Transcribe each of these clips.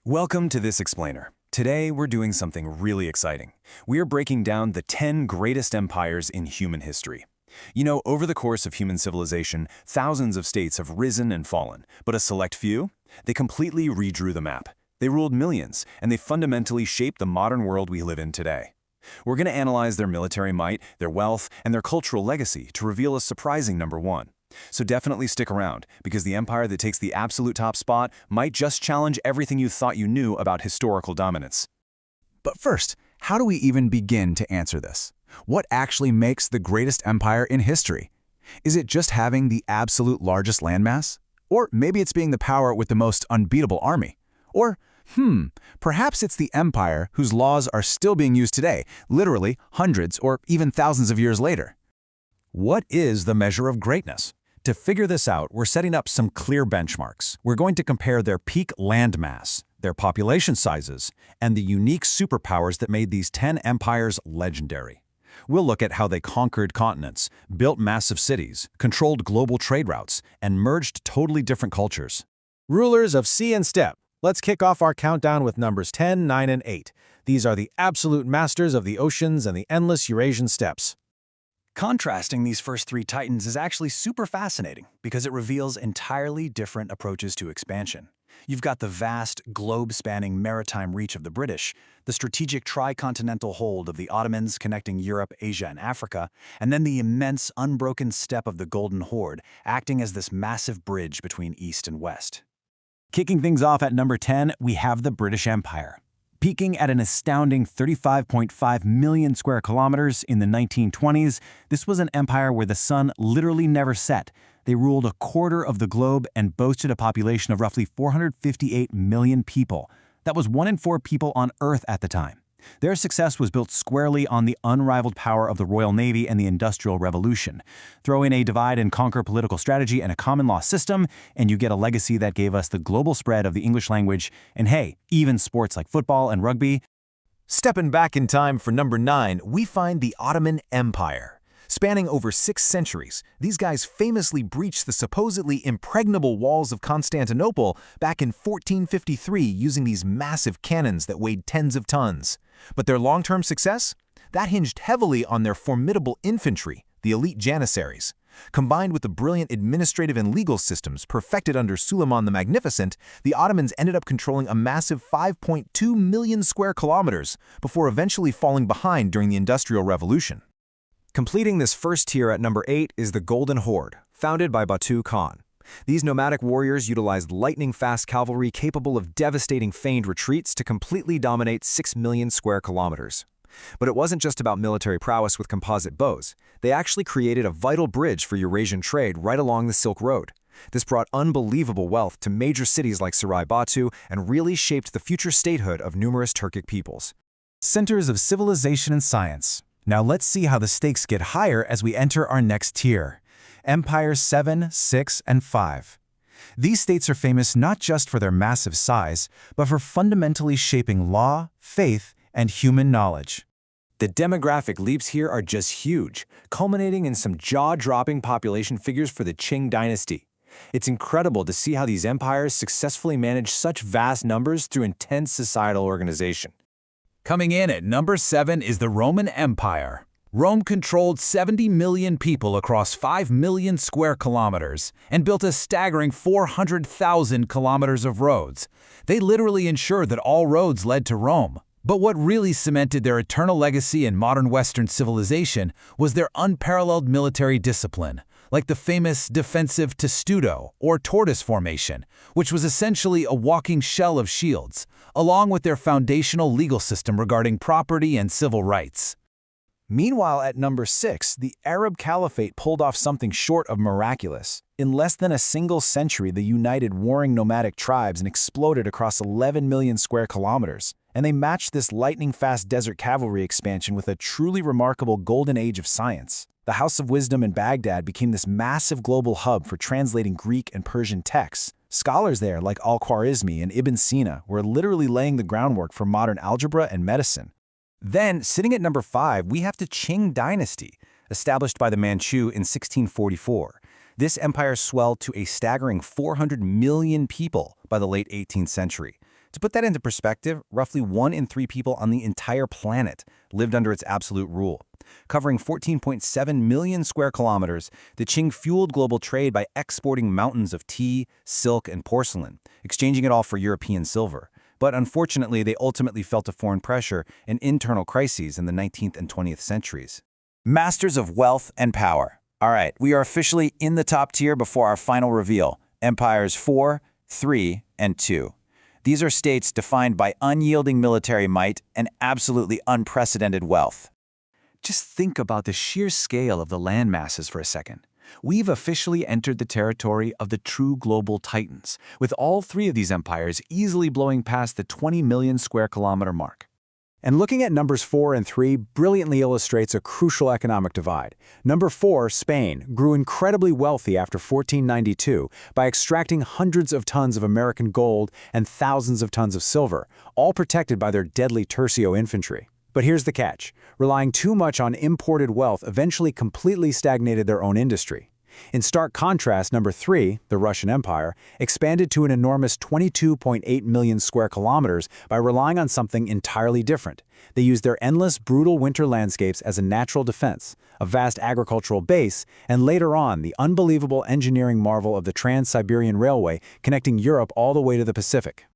Welcome to This Explainer. Today, we're doing something really exciting. We are breaking down the 10 greatest empires in human history. You know, over the course of human civilization, thousands of states have risen and fallen, but a select few? They completely redrew the map. They ruled millions, and they fundamentally shaped the modern world we live in today. We're going to analyze their military might, their wealth, and their cultural legacy to reveal a surprising number one. So definitely stick around, because the empire that takes the absolute top spot might just challenge everything you thought you knew about historical dominance. But first, how do we even begin to answer this? What actually makes the greatest empire in history? Is it just having the absolute largest landmass? Or maybe it's being the power with the most unbeatable army? Or, perhaps it's the empire whose laws are still being used today, literally hundreds or even thousands of years later. What is the measure of greatness? To figure this out, we're setting up some clear benchmarks. We're going to compare their peak landmass, their population sizes, and the unique superpowers that made these 10 empires legendary. We'll look at how they conquered continents, built massive cities, controlled global trade routes, and merged totally different cultures. Rulers of sea and steppe. Let's kick off our countdown with numbers 10, 9, and 8. These are the absolute masters of the oceans and the endless Eurasian steppes. Contrasting these first three titans is actually super fascinating because it reveals entirely different approaches to expansion. You've got the vast, globe-spanning maritime reach of the British, the strategic tricontinental hold of the Ottomans connecting Europe, Asia, and Africa, and then the immense, unbroken steppe of the Golden Horde, acting as this massive bridge between East and West. Kicking things off at number 10, we have the British Empire. Peaking at an astounding 35.5 million square kilometers in the 1920s, this was an empire where the sun literally never set. They ruled a quarter of the globe and boasted a population of roughly 458 million people. That was 1 in 4 people on Earth at the time. Their success was built squarely on the unrivaled power of the Royal Navy and the Industrial Revolution. Throw in a divide-and-conquer political strategy and a common law system, and you get a legacy that gave us the global spread of the English language, and hey, even sports like football and rugby. Stepping back in time for number 9, we find the Ottoman Empire. Spanning over 6 centuries, these guys famously breached the supposedly impregnable walls of Constantinople back in 1453 using these massive cannons that weighed tens of tons. But their long-term success? That hinged heavily on their formidable infantry, the elite janissaries. Combined with the brilliant administrative and legal systems perfected under Suleiman the Magnificent, the Ottomans ended up controlling a massive 5.2 million square kilometers before eventually falling behind during the Industrial Revolution. Completing this first tier at number 8 is the Golden Horde, founded by Batu Khan. These nomadic warriors utilized lightning-fast cavalry capable of devastating feigned retreats to completely dominate 6 million square kilometers. But it wasn't just about military prowess with composite bows. They actually created a vital bridge for Eurasian trade right along the Silk Road. This brought unbelievable wealth to major cities like Sarai Batu and really shaped the future statehood of numerous Turkic peoples. Centers of civilization and science. Now let's see how the stakes get higher as we enter our next tier. Empires 7, 6, and 5. These states are famous not just for their massive size, but for fundamentally shaping law, faith, and human knowledge. The demographic leaps here are just huge, culminating in some jaw-dropping population figures for the Qing dynasty. It's incredible to see how these empires successfully manage such vast numbers through intense societal organization. Coming in at number 7 is the Roman Empire. Rome controlled 70 million people across 5 million square kilometers and built a staggering 400,000 kilometers of roads. They literally ensured that all roads led to Rome. But what really cemented their eternal legacy in modern Western civilization was their unparalleled military discipline, like the famous defensive testudo or tortoise formation, which was essentially a walking shell of shields, along with their foundational legal system regarding property and civil rights. Meanwhile, at number 6, the Arab Caliphate pulled off something short of miraculous. In less than a single century, they united warring nomadic tribes and exploded across 11 million square kilometers. And they matched this lightning-fast desert cavalry expansion with a truly remarkable golden age of science. The House of Wisdom in Baghdad became this massive global hub for translating Greek and Persian texts. Scholars there, like Al-Khwarizmi and Ibn Sina, were literally laying the groundwork for modern algebra and medicine. Then, sitting at number 5, we have the Qing dynasty, established by the Manchu in 1644. This empire swelled to a staggering 400 million people by the late 18th century. To put that into perspective, roughly 1 in 3 people on the entire planet lived under its absolute rule. Covering 14.7 million square kilometers, the Qing fueled global trade by exporting mountains of tea, silk, and porcelain, exchanging it all for European silver. But unfortunately, they ultimately felt a foreign pressure and internal crises in the 19th and 20th centuries. Masters of wealth and power. All right, we are officially in the top tier before our final reveal, Empires 4, 3, and 2. These are states defined by unyielding military might and absolutely unprecedented wealth. Just think about the sheer scale of the land masses for a second. We've officially entered the territory of the true global titans, with all 3 of these empires easily blowing past the 20 million square kilometer mark. And looking at numbers 4 and 3 brilliantly illustrates a crucial economic divide. Number 4, Spain, grew incredibly wealthy after 1492 by extracting hundreds of tons of American gold and thousands of tons of silver, all protected by their deadly tercio infantry. But here's the catch. Relying too much on imported wealth eventually completely stagnated their own industry. In stark contrast, number 3, the Russian Empire, expanded to an enormous 22.8 million square kilometers by relying on something entirely different. They used their endless, brutal winter landscapes as a natural defense, a vast agricultural base, and later on, the unbelievable engineering marvel of the Trans-Siberian Railway connecting Europe all the way to the Pacific.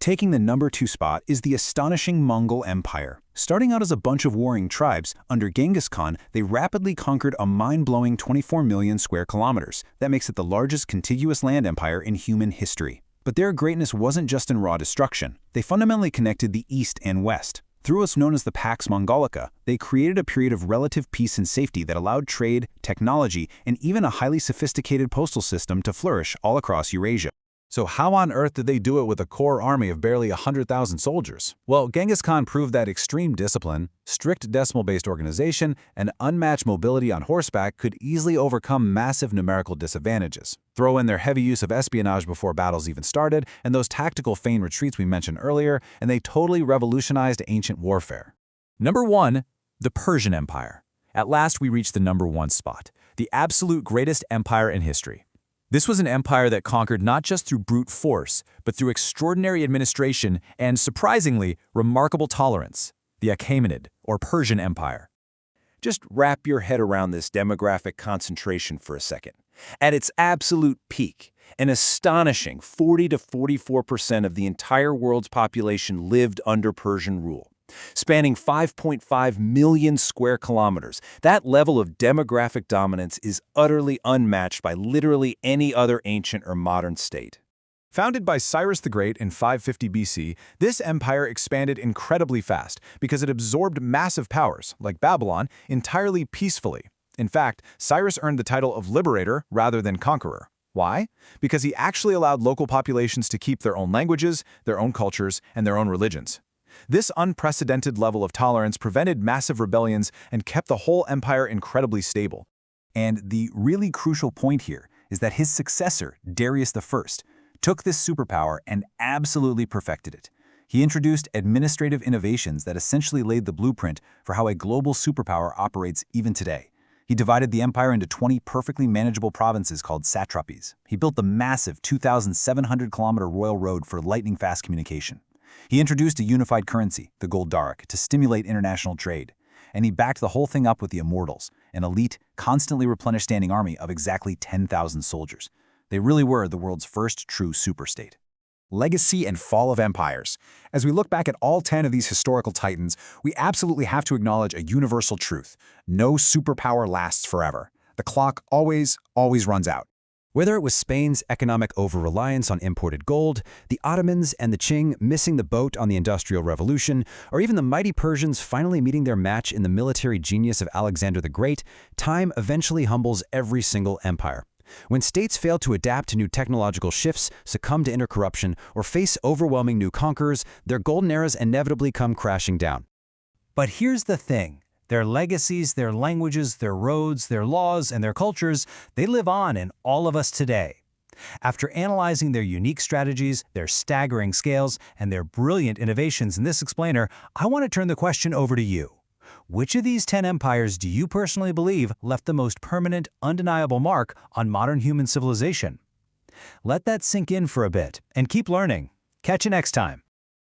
Taking the number 2 spot is the astonishing Mongol Empire. Starting out as a bunch of warring tribes, under Genghis Khan, they rapidly conquered a mind-blowing 24 million square kilometers. That makes it the largest contiguous land empire in human history. But their greatness wasn't just in raw destruction. They fundamentally connected the East and West. Through what's known as the Pax Mongolica, they created a period of relative peace and safety that allowed trade, technology, and even a highly sophisticated postal system to flourish all across Eurasia. So how on earth did they do it with a core army of barely 100,000 soldiers? Well, Genghis Khan proved that extreme discipline, strict decimal-based organization, and unmatched mobility on horseback could easily overcome massive numerical disadvantages. Throw in their heavy use of espionage before battles even started, and those tactical feigned retreats we mentioned earlier, and they totally revolutionized ancient warfare. Number 1, the Persian Empire. At last we reached the number 1 spot, the absolute greatest empire in history. This was an empire that conquered not just through brute force, but through extraordinary administration and, surprisingly, remarkable tolerance, the Achaemenid, or Persian Empire. Just wrap your head around this demographic concentration for a second. At its absolute peak, an astonishing 40 to 44% of the entire world's population lived under Persian rule. Spanning 5.5 million square kilometers, that level of demographic dominance is utterly unmatched by literally any other ancient or modern state. Founded by Cyrus the Great in 550 BC, this empire expanded incredibly fast because it absorbed massive powers, like Babylon, entirely peacefully. In fact, Cyrus earned the title of liberator rather than conqueror. Why? Because he actually allowed local populations to keep their own languages, their own cultures, and their own religions. This unprecedented level of tolerance prevented massive rebellions and kept the whole empire incredibly stable. And the really crucial point here is that his successor, Darius I, took this superpower and absolutely perfected it. He introduced administrative innovations that essentially laid the blueprint for how a global superpower operates even today. He divided the empire into 20 perfectly manageable provinces called satrapies. He built the massive 2,700-kilometer royal road for lightning-fast communication. He introduced a unified currency, the gold darak, to stimulate international trade. And he backed the whole thing up with the Immortals, an elite, constantly replenished standing army of exactly 10,000 soldiers. They really were the world's first true superstate. Legacy and fall of empires. As we look back at all 10 of these historical titans, we absolutely have to acknowledge a universal truth. No superpower lasts forever. The clock always runs out. Whether it was Spain's economic over-reliance on imported gold, the Ottomans and the Qing missing the boat on the Industrial Revolution, or even the mighty Persians finally meeting their match in the military genius of Alexander the Great, time eventually humbles every single empire. When states fail to adapt to new technological shifts, succumb to intercorruption, or face overwhelming new conquerors, their golden eras inevitably come crashing down. But here's the thing. Their legacies, their languages, their roads, their laws, and their cultures, they live on in all of us today. After analyzing their unique strategies, their staggering scales, and their brilliant innovations in this explainer, I want to turn the question over to you. Which of these 10 empires do you personally believe left the most permanent, undeniable mark on modern human civilization? Let that sink in for a bit, and keep learning. Catch you next time.